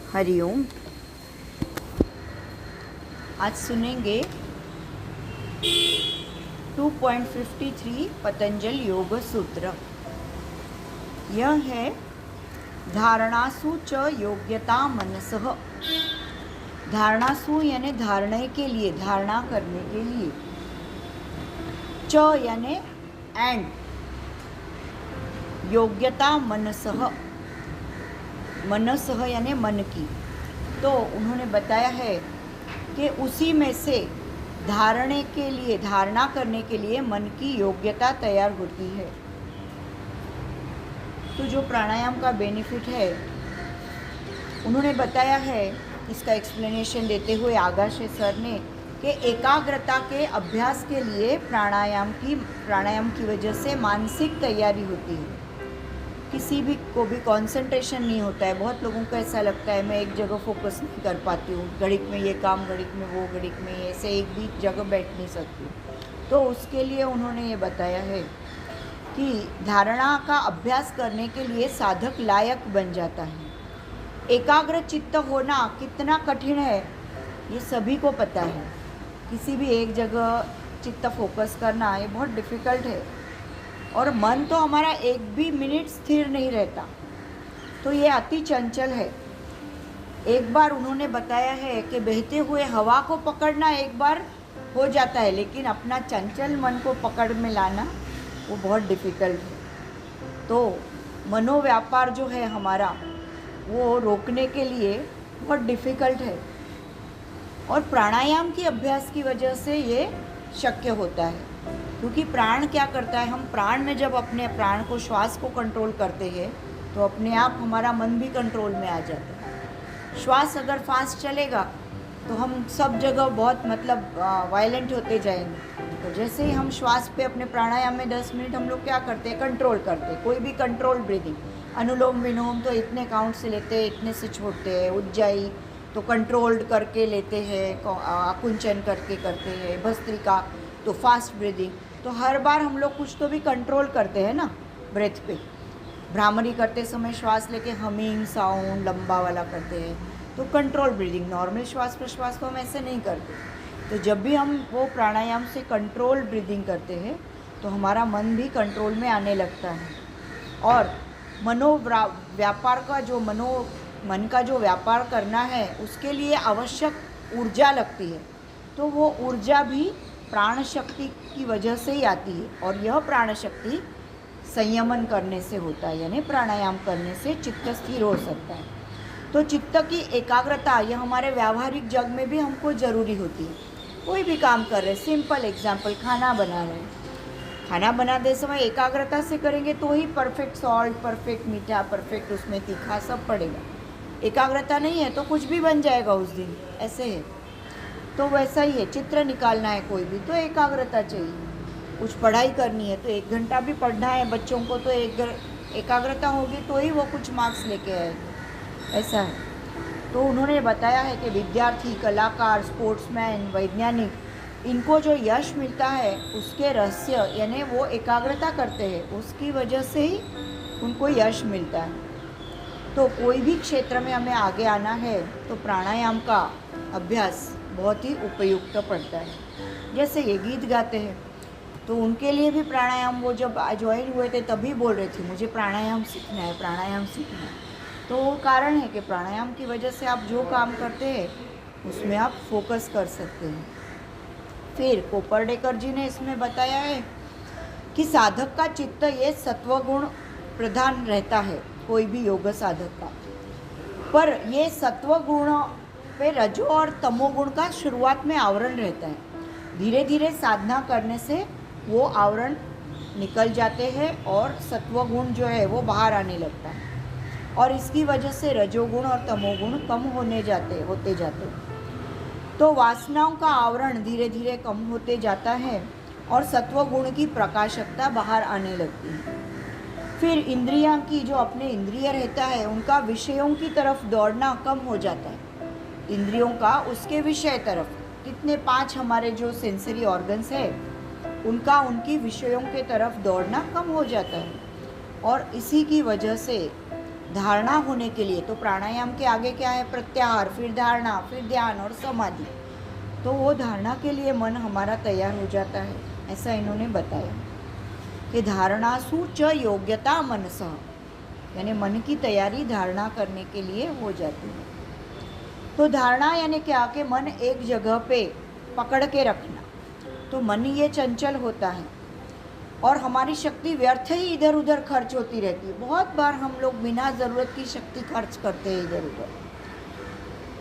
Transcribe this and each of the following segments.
हरिओम। आज सुनेंगे 2.53 पतंजल योग सूत्र। यह है धारणासु च योग्यता मनसः। धारणासु यानी धारणे के लिए, धारणा करने के लिए। च यानी एंड, योग्यता मनसः, मनसः यानी मन की। तो उन्होंने बताया है कि उसी में से धारणे के लिए, धारणा करने के लिए मन की योग्यता तैयार होती है। तो जो प्राणायाम का बेनिफिट है उन्होंने बताया है, इसका एक्सप्लेनेशन देते हुए आगाशे सर ने, कि एकाग्रता के अभ्यास के लिए प्राणायाम की वजह से मानसिक तैयारी होती है। किसी भी को भी कंसंट्रेशन नहीं होता है। बहुत लोगों को ऐसा लगता है मैं एक जगह फोकस नहीं कर पाती हूँ, घड़ीक में ये काम, घड़ीक में वो, घड़ीक में ये, ऐसे एक भी जगह बैठ नहीं सकती हूँ। तो उसके लिए उन्होंने ये बताया है कि धारणा का अभ्यास करने के लिए साधक लायक बन जाता है। एकाग्र चित्त होना कितना कठिन है ये सभी को पता है। किसी भी एक जगह चित्त फोकस करना ये बहुत डिफ़िकल्ट है, और मन तो हमारा एक भी मिनट स्थिर नहीं रहता, तो ये अति चंचल है। एक बार उन्होंने बताया है कि बहते हुए हवा को पकड़ना एक बार हो जाता है, लेकिन अपना चंचल मन को पकड़ में लाना वो बहुत डिफ़िकल्ट है। तो मनोव्यापार जो है हमारा, वो रोकने के लिए बहुत डिफ़िकल्ट है, और प्राणायाम की अभ्यास की वजह से ये शक्य होता है। क्योंकि प्राण क्या करता है, हम प्राण में जब अपने प्राण को, श्वास को कंट्रोल करते हैं तो अपने आप हमारा मन भी कंट्रोल में आ जाता है। श्वास अगर फास्ट चलेगा तो हम सब जगह बहुत वायलेंट होते जाएंगे। तो जैसे ही हम श्वास पे अपने प्राणायाम में 10 मिनट हम लोग क्या करते हैं, कंट्रोल करते हैं। कोई भी कंट्रोल ब्रीदिंग, अनुलोम विलोम तो इतने काउंट से लेते हैं, इतने से छोड़ते हैं। उज्जाई तो कंट्रोल्ड करके लेते हैं, आकुंचन करके करते हैं। भस्त्रिका तो फास्ट ब्रीदिंग। तो हर बार हम लोग कुछ तो भी कंट्रोल करते हैं ना ब्रेथ पे। भ्रामरी करते समय श्वास लेके हमिंग साउंड लंबा वाला करते हैं, तो कंट्रोल ब्रीदिंग। नॉर्मल श्वास प्रश्वास तो हम ऐसे नहीं करते। तो जब भी हम वो प्राणायाम से कंट्रोल ब्रीदिंग करते हैं तो हमारा मन भी कंट्रोल में आने लगता है, और व्यापार का जो मन का जो व्यापार करना है उसके लिए आवश्यक ऊर्जा लगती है। तो वो ऊर्जा भी प्राण शक्ति की वजह से ही आती है, और यह प्राण शक्ति संयमन करने से होता है, यानी प्राणायाम करने से चित्त स्थिर हो सकता है। तो चित्त की एकाग्रता यह हमारे व्यावहारिक जग में भी हमको ज़रूरी होती है। कोई भी काम कर रहे, सिंपल एग्जाम्पल, खाना बना रहे हैं, खाना बनाते समय एकाग्रता से करेंगे तो ही परफेक्ट सॉल्ट, परफेक्ट मीठा, परफेक्ट उसमें तीखा सब पड़ेगा। एकाग्रता नहीं है तो कुछ भी बन जाएगा उस दिन, ऐसे है। तो वैसा ही है, चित्र निकालना है कोई भी तो एकाग्रता चाहिए। कुछ पढ़ाई करनी है तो 1 घंटा भी पढ़ना है बच्चों को, तो एकाग्रता होगी तो ही वो कुछ मार्क्स लेके आएंगे, ऐसा है। तो उन्होंने बताया है कि विद्यार्थी, कलाकार, स्पोर्ट्समैन, वैज्ञानिक, इनको जो यश मिलता है उसके रहस्य यानी वो एकाग्रता करते हैं, उसकी वजह से ही उनको यश मिलता है। तो कोई भी क्षेत्र में हमें आगे आना है तो प्राणायाम का अभ्यास बहुत ही उपयुक्त पड़ता है। जैसे ये गीत गाते हैं तो उनके लिए भी प्राणायाम, वो जब ज्वाइन हुए थे तभी बोल रहे थे मुझे प्राणायाम सीखना है, प्राणायाम सीखना है। तो वो कारण है कि प्राणायाम की वजह से आप जो काम करते हैं उसमें आप फोकस कर सकते हैं। फिर कोपर्डेकर जी ने इसमें बताया है कि साधक का चित्त ये सत्वगुण प्रधान रहता है, कोई भी योग साधक का। पर ये सत्वगुण पे रजो और तमोगुण का शुरुआत में आवरण रहता है। धीरे धीरे साधना करने से वो आवरण निकल जाते हैं और सत्वगुण जो है वो बाहर आने लगता है, और इसकी वजह से रजोगुण और तमोगुण कम होते जाते। तो वासनाओं का आवरण धीरे धीरे कम होते जाता है और सत्वगुण की प्रकाशकता बाहर आने लगती है। फिर इंद्रियां की, जो अपने इंद्रिय रहता है उनका विषयों की तरफ दौड़ना कम हो जाता है। इंद्रियों का उसके विषय तरफ, कितने 5 हमारे जो सेंसरी ऑर्गन्स है उनका उनकी विषयों के तरफ दौड़ना कम हो जाता है, और इसी की वजह से धारणा होने के लिए, तो प्राणायाम के आगे क्या है? प्रत्याहार, फिर धारणा, फिर ध्यान और समाधि। तो वो धारणा के लिए मन हमारा तैयार हो जाता है, ऐसा इन्होंने बताया कि धारणासु च योग्यता मनसः, यानी मन की तैयारी धारणा करने के लिए हो जाती है। तो धारणा यानी क्या? कि मन एक जगह पे पकड़ के रखना। तो मन ये चंचल होता है और हमारी शक्ति व्यर्थ ही इधर उधर खर्च होती रहती है। बहुत बार हम लोग बिना ज़रूरत की शक्ति खर्च करते हैं इधर उधर।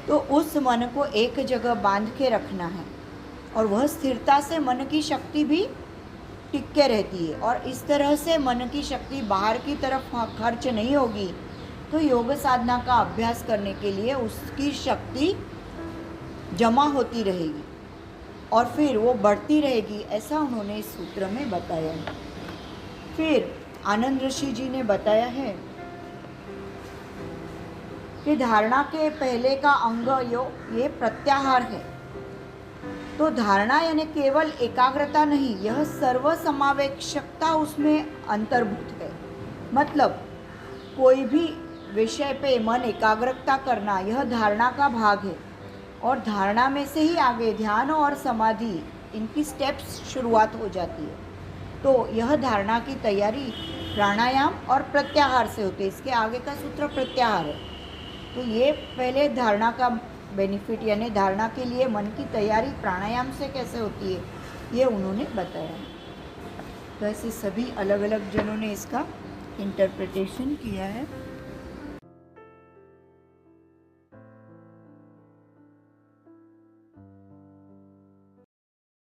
तो उस मन को एक जगह बांध के रखना है और वह स्थिरता से मन की शक्ति भी टिक के रहती है। और इस तरह से मन की शक्ति बाहर की तरफ खर्च नहीं होगी तो योग साधना का अभ्यास करने के लिए उसकी शक्ति जमा होती रहेगी और फिर वो बढ़ती रहेगी, ऐसा उन्होंने इस सूत्र में बताया है। फिर आनंद ऋषि जी ने बताया है कि धारणा के पहले का अंग ये प्रत्याहार है। तो धारणा यानी केवल एकाग्रता नहीं, यह सर्वसमावेशकता उसमें अंतर्भूत है। मतलब कोई भी विषय पे मन एकाग्रता करना यह धारणा का भाग है और धारणा में से ही आगे ध्यान और समाधि इनकी स्टेप्स शुरुआत हो जाती है। तो यह धारणा की तैयारी प्राणायाम और प्रत्याहार से होती है। इसके आगे का सूत्र प्रत्याहार है। तो ये पहले धारणा का बेनिफिट यानी धारणा के लिए मन की तैयारी प्राणायाम से कैसे होती है ये उन्होंने बताया है। तो ऐसे सभी अलग अलग जनों ने इसका इंटरप्रिटेशन किया है।